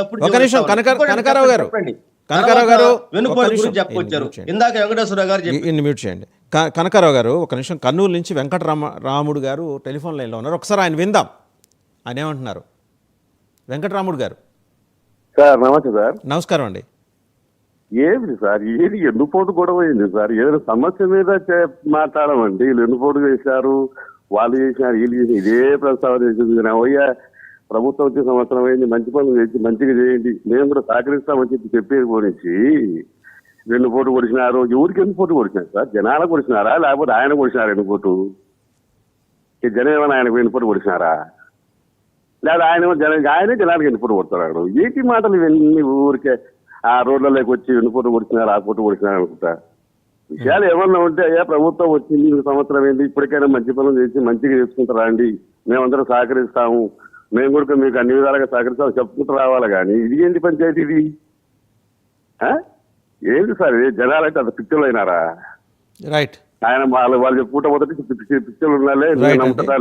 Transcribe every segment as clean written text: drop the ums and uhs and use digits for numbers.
ఒక నిమిషం కనకారావు గారు వెనుకోడు గురించి చెప్పుకొచ్చారు. ఇందాక వెంకటేశ్వర గారు ఇన్ని మ్యూట్ చేయండి. కనకారావు గారు ఒక నిమిషం, కర్నూలు నుంచి రాముడు గారు టెలిఫోన్ లైన్లో ఉన్నారు. ఒకసారి ఆయన విందాం, ఆయన ఏమంటున్నారు. వెంకటరాముడు గారు సార్ నమస్తే సార్. నమస్కారం అండి. ఏమిటి సార్, ఏది ఎన్నుపోటు గొడవ అయింది సార్? ఏదైనా సమస్య మీద మాట్లాడమండి. వీళ్ళు ఎన్నుపోటు చేశారు, వాళ్ళు చేసినారు, వీళ్ళు చేసిన ఇదే ప్రస్తావన చేసింది. అయ్యా ప్రభుత్వం వచ్చే సంవత్సరం అయింది, మంచి పనులు చేసి మంచిగా చేయండి, మేము కూడా సహకరిస్తామని చెప్పేది పోనిచ్చి వెన్నుపోటు కొడిచినారు. ఎవరికి ఎన్నుపోటు కొడిచినారు సార్? జనాలకు కొడిచినారా లేకపోతే ఆయన కొడిచినారా ఎన్నుపోటు? జనం ఏమైనా ఆయనకు వెన్నుపోటు కొడిచినారా లేదా ఆయనే జనానికి వెన్నుపోటు కొడుతున్నాడు? ఏంటి మాటలు ఇవన్నీ? ఊరికే ఆ రోడ్లలోకి వచ్చి వెన్నుపోటు కొడిచినారు, ఆ పోటు కొడిచినారు అనుకుంటా. విషయాలు ఏమన్నా ఉంటే అయ్యా ప్రభుత్వం వచ్చింది, ఈ సంవత్సరం ఏంటి, ఇప్పటికైనా మంచి పనులు చేసి మంచిగా చేసుకుంటారా అండి, మేమందరం సహకరిస్తాము, మేము కూడా మీకు అన్ని విధాలుగా సహకరిస్తాము చెప్పుకుంటూ రావాలి. కానీ ఇది ఏంటి పంచాయతీ ఇది? ఏంటి సార్ జనాలైతే అంత పిక్చర్లు అయినారా? రైట్, ఆయన వాళ్ళు చెప్పుకుంటా మొదటి పిక్చర్లు ఉన్నాలే నమ్ముతారా?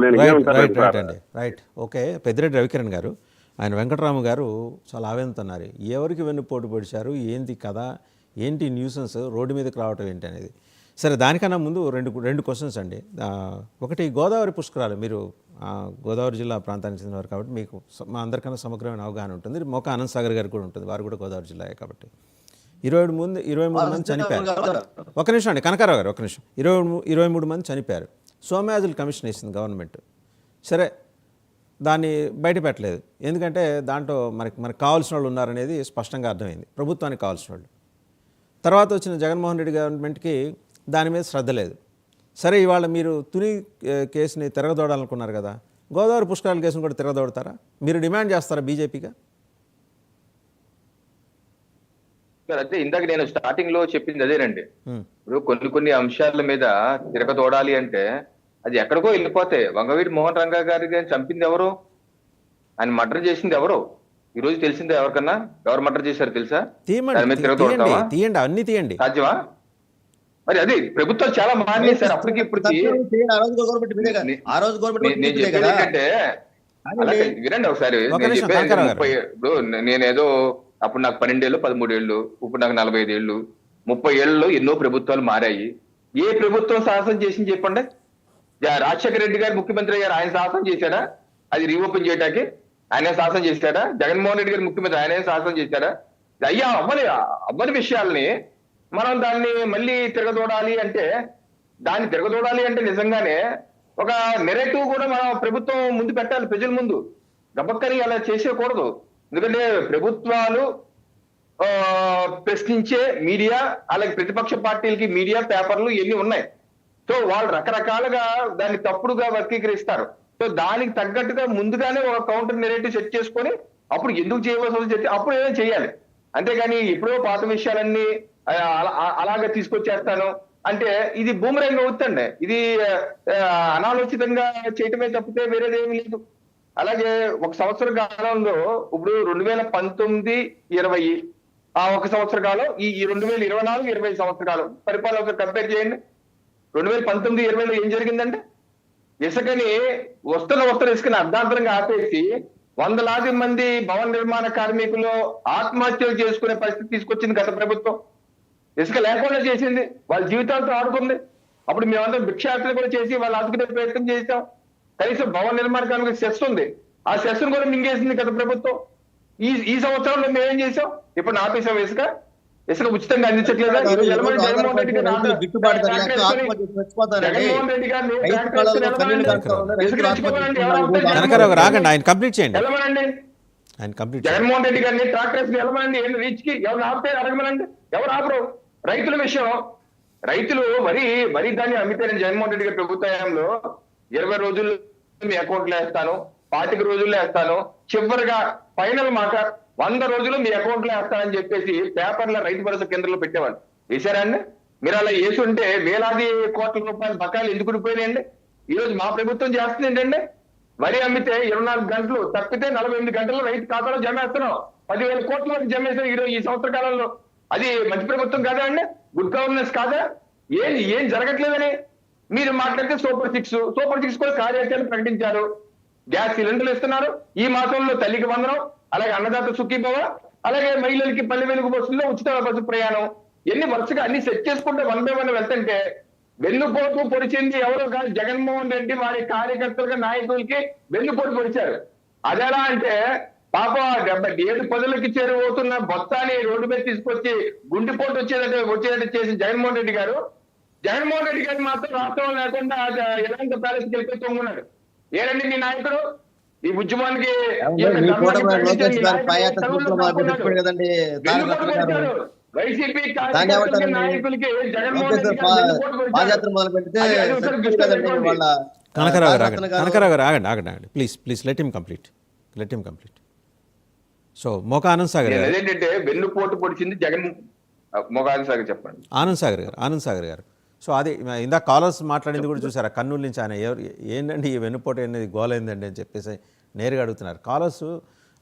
రైట్. ఓకే, పెద్దిరెడ్డి రవికిరణ్ గారు, ఆయన వెంకటరాము గారు చాలా ఆవేదనతున్నారు. ఎవరికి వెన్నుపోటు పొడిచారు, ఏంటి కదా, ఏంటి న్యూసెన్స్, రోడ్డు మీదకి రావటం ఏంటి అనేది. సరే, దానికన్నా ముందు రెండు క్వశ్చన్స్ అండి. ఒకటి, గోదావరి పుష్కరాలు, మీరు గోదావరి జిల్లా ప్రాంతానికి చెందినవారు కాబట్టి మీకు మా అందరికన్నా సమగ్రమైన అవగాహన ఉంటుంది. మొక్క అనంత్ సాగర్ గారికి కూడా ఉంటుంది, వారు కూడా గోదావరి జిల్లా కాబట్టి. 23 మంది చనిపోయారు. ఒక నిమిషం అండి కనకారావు గారు, ఒక నిమిషం. 23 మంది చనిపోయారు. సోమయాజులు కమిషన్ వేసింది గవర్నమెంట్. సరే, దాన్ని బయట పెట్టలేదు, ఎందుకంటే దాంట్లో మనకు కావాల్సిన వాళ్ళు ఉన్నారనేది స్పష్టంగా అర్థమైంది, ప్రభుత్వానికి కావాల్సిన వాళ్ళు. తర్వాత వచ్చిన జగన్మోహన్ రెడ్డి గవర్నమెంట్కి దాని మీద శ్రద్ధ లేదు. సరే, ఇవాళ మీరు తుని కేసుని తిరగదోడాలనుకున్నారు కదా, గోదావరి పుష్కరాల కేసును కూడా తిరగదోడతారా? మీరు డిమాండ్ చేస్తారా బీజేపీగా? అయితే ఇందాక నేను స్టార్టింగ్ లో చెప్పింది అదేనండి. ఇప్పుడు కొన్ని అంశాల మీద తిరగదోడాలి అంటే అది ఎక్కడికో వెళ్ళిపోతే, వంగవీటి మోహన్ రంగా గారి చంపింది ఎవరు, ఆయన మర్డర్ చేసింది ఎవరు, ఈ రోజు తెలిసిందే ఎవరికన్నా? ఎవరు మర్డర్ చేశారు తెలుసా? తీయండి, అన్ని తీయండి. సాధ్యమా? మరి అది ప్రభుత్వం చాలా మానేశారు అప్పటికి ఇప్పటికి. వినండి ఒకసారి, ఇప్పుడు నేనేదో అప్పుడు నాకు 12 ఏళ్ళు 13 ఏళ్ళు, ఇప్పుడు నాకు 45 ఏళ్ళు, 30 ఏళ్ళలో ఎన్నో ప్రభుత్వాలు మారాయి. ఏ ప్రభుత్వం సాహసం చేసింది చెప్పండి? రాజశేఖర రెడ్డి గారు ముఖ్యమంత్రి అయ్యారు, ఆయన సాహసం చేశాడా అది రీఓపెన్ చేయడానికి? ఆయనే సాహసం చేశాడా? జగన్మోహన్ రెడ్డి గారు ముఖ్యమంత్రి, ఆయనే సాహసం చేశాడా? అయ్యా అవ్వని విషయాల్ని మనం దాన్ని మళ్ళీ తిరగదోడాలి అంటే, నిజంగానే ఒక నెరేటివ్ కూడా మన ప్రభుత్వం ముందు పెట్టాలి, ప్రజల ముందు. గబక్కని అలా చేసేయకూడదు. ఎందుకంటే ప్రభుత్వాలు ప్రశ్నించే మీడియా, అలాగే ప్రతిపక్ష పార్టీలకి మీడియా, పేపర్లు ఇవన్నీ ఉన్నాయి. సో వాళ్ళు రకరకాలుగా దాన్ని తప్పుడుగా వర్గీకరిస్తారు. సో దానికి తగ్గట్టుగా ముందుగానే ఒక కౌంటర్ నెరేటివ్ సెట్ చేసుకొని అప్పుడు ఎందుకు చేయవలసి చెప్తే అప్పుడు ఏదో చేయాలి. అంతేగాని ఎప్పుడో పాత విషయాలన్నీ అలాగే తీసుకొచ్చేస్తాను అంటే ఇది బూమరంగ్ అవుతుందండి. ఇది అనాలోచితంగా చేయటమే తప్పితే వేరేదేమీ లేదు. అలాగే ఒక సంవత్సర కాలంలో ఇప్పుడు 2019-20 ఆ ఒక సంవత్సర కాలం, ఈ 2024-20 సంవత్సర కాలం పరిపాలన కంపేర్ చేయండి. 2019-20లో ఏం జరిగిందంటే, ఇసుకని వస్తున్న ఇసుకని అర్ధాంతరంగా ఆపేసి వందలాది మంది భవన నిర్మాణ కార్మికులు ఆత్మహత్యలు చేసుకునే పరిస్థితి తీసుకొచ్చింది గత ప్రభుత్వం. ఇసుక లేకుండా చేసింది, వాళ్ళ జీవితాలతో ఆడుకుంది. అప్పుడు మేమందరం భిక్షాటన కూడా చేసి వాళ్ళు ఆదుకునే ప్రయత్నం చేసాం. కనీసం భవన నిర్మాణ కార్మికులకు సెస్ ఉంది, ఆ సెస్ కూడా మింగేసింది గత ప్రభుత్వం. ఈ సంవత్సరంలో మేమేం చేసాం? ఇప్పుడు ఆపేసాం ఇసుక ఉచితంగా అందించట్లేదా? జగన్మోహన్ రెడ్డి గారిని ట్రాక్టర్స్ వెళ్ళమనండి, రీచ్ కి ఎవరు ఆపితే అడగమనండి, ఎవరు ఆపరు. రైతుల విషయం, రైతులు మరీ దాన్ని అమ్మితేనే జగన్మోహన్ రెడ్డి గారి ప్రభుత్వంలో 20 రోజుల్లో మీ అకౌంట్లో వేస్తాను, 25 రోజుల్లో వేస్తాను, చివరిగా ఫైనల్ మాట 100 రోజులు మీ అకౌంట్ లో వేస్తానని చెప్పేసి పేపర్లో రైతు భరోసా కేంద్రంలో పెట్టేవాళ్ళు. వేశారా అండి? మీరు అలా వేసి ఉంటే వేలాది కోట్ల రూపాయల బకాయిలు ఎందుకు ఉండిపోయినాయండి? ఈ రోజు మా ప్రభుత్వం చేస్తుంది ఏంటంటే, వరి అమ్మితే 24 గంటలు తప్పితే 48 గంటల్లో రైతు ఖాతాలో జమ వేస్తున్నాం. 10,000 కోట్ల వరకు జమ వేసాం ఈ సంవత్సర కాలంలో. అది మంచి ప్రభుత్వం కాదా అండి? గుడ్ గవర్నెన్స్ కాదా? ఏం జరగట్లేదని మీరు మాట్లాడితే సూపర్ సిక్స్ కూడా కార్యాచరణ ప్రకటించారు. గ్యాస్ సిలిండర్లు ఇస్తున్నారు. ఈ మాసంలో తల్లికి వందనం, అలాగే అన్నదాత సుఖీభవ, అలాగే మహిళలకి పల్లె వెలుగు బస్సుల్లో ఉచిత బస్సు ప్రయాణం, ఎన్ని వరుసగా అన్ని సెట్ చేసుకుంటే 1 by 1 వెళ్తుంటే వెన్నుపోటు పొడిచింది ఎవరో కాదు, జగన్మోహన్ రెడ్డి వారి కార్యకర్తలుగా నాయకులకి వెన్నుపోటు పొడిచారు. అదెలా అంటే పాప 77 చేరువవుతున్న బొత్తాని రోడ్డు మీద తీసుకొచ్చి గుండెపోటు వచ్చేటట్టు చేసి జగన్మోహన్ రెడ్డి గారు మాత్రం రాష్ట్రం లేకుండా ఎలాంటి ప్యాలెస్కి వెళ్ళిపోయి తొంగున్నాడు. ఏనండి మీ నాయకుడు ఈ ఉద్యమానికి వైసీపీ నాయకులకి జగన్మోహన్ కనకరావు గారు ఆగండి please let him complete. So మోక ఆనంద్ సాగర్ గారు ఏంటంటే వెన్నుపోటు పొడిచింది జగన్. మోక ఆనంద్ సాగర్ చెప్పండి. ఆనంద్ సాగర్ గారు సో అది ఇందాక కాలర్స్ మాట్లాడింది కూడా చూసారా, కర్నూలు నుంచి ఆయన ఏంటండి ఈ వెన్నుపోటు అనేది గోలైందండి అని చెప్పేసి నేరుగా అడుగుతున్నారు కాలర్స్.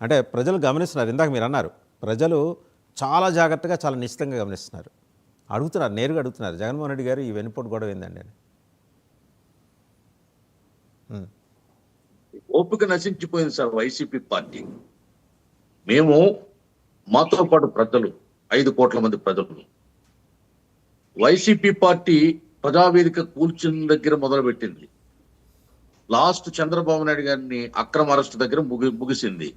అంటే ప్రజలు గమనిస్తున్నారు, ఇందాక మీరు అన్నారు ప్రజలు చాలా జాగ్రత్తగా చాలా నిశ్చితంగా గమనిస్తున్నారు, నేరుగా అడుగుతున్నారు జగన్మోహన్ రెడ్డి గారు ఈ వెన్నుపోటు గొడవ ఏందండి అని. ఓపిక నశించిపోయింది సార్ వైసీపీ పార్టీ. మేము మాతో పాటు ప్రజలు 5 కోట్ల మంది ప్రజలు వైసీపీ పార్టీ ప్రజావేదిక కూర్చున్న దగ్గర మొదలుపెట్టింది. లాస్ట్ చంద్రబాబు నాయుడు గారిని అక్రమ అరెస్టు దగ్గర ముగిసింది.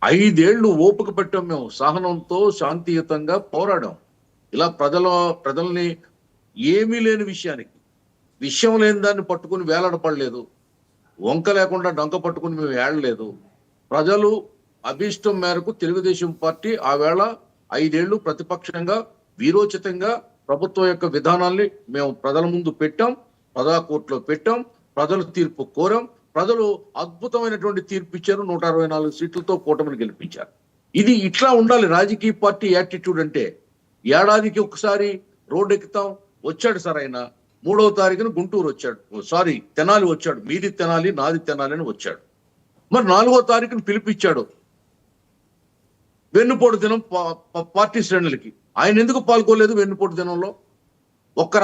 5 ఏళ్లు ఓపిక పెట్టాం మేము, సహనంతో శాంతియుతంగా పోరాడాం. ఇలా ప్రజల్ని ఏమీ లేని విషయం లేని దాన్ని పట్టుకుని వేలాడపడలేదు, వంక లేకుండా డొంక పట్టుకుని మేము ఏడలేదు. ప్రజలు అభీష్టం మేరకు తెలుగుదేశం పార్టీ ఆ వేళ 5 ఏళ్లు ప్రతిపక్షంగా వీరోచితంగా ప్రభుత్వం యొక్క విధానాల్ని మేము ప్రజల ముందు పెట్టాం, ప్రజా కోర్టులో పెట్టాం, ప్రజలు తీర్పు కోరాం. ప్రజలు అద్భుతమైనటువంటి తీర్పు ఇచ్చారు, 164 సీట్లతో కూటమిని గెలిపించారు. ఇది ఇట్లా ఉండాలి రాజకీయ పార్టీ యాటిట్యూడ్ అంటే. ఏడాదికి ఒకసారి రోడ్డు ఎక్కుతాం. వచ్చాడు సార్ ఆయన 3వ తారీఖున గుంటూరు వచ్చాడు, తెనాలి వచ్చాడు, మీది తెనాలి నాది తెనాలి అని వచ్చాడు. మరి 4వ తారీఖున పిలిపించాడు వెన్నుపోటు దినం పార్టీ శ్రేణులకి. ఆయన ఎందుకు పాల్గొలేదు వెన్నుపోటు దినంలో? ఒక్క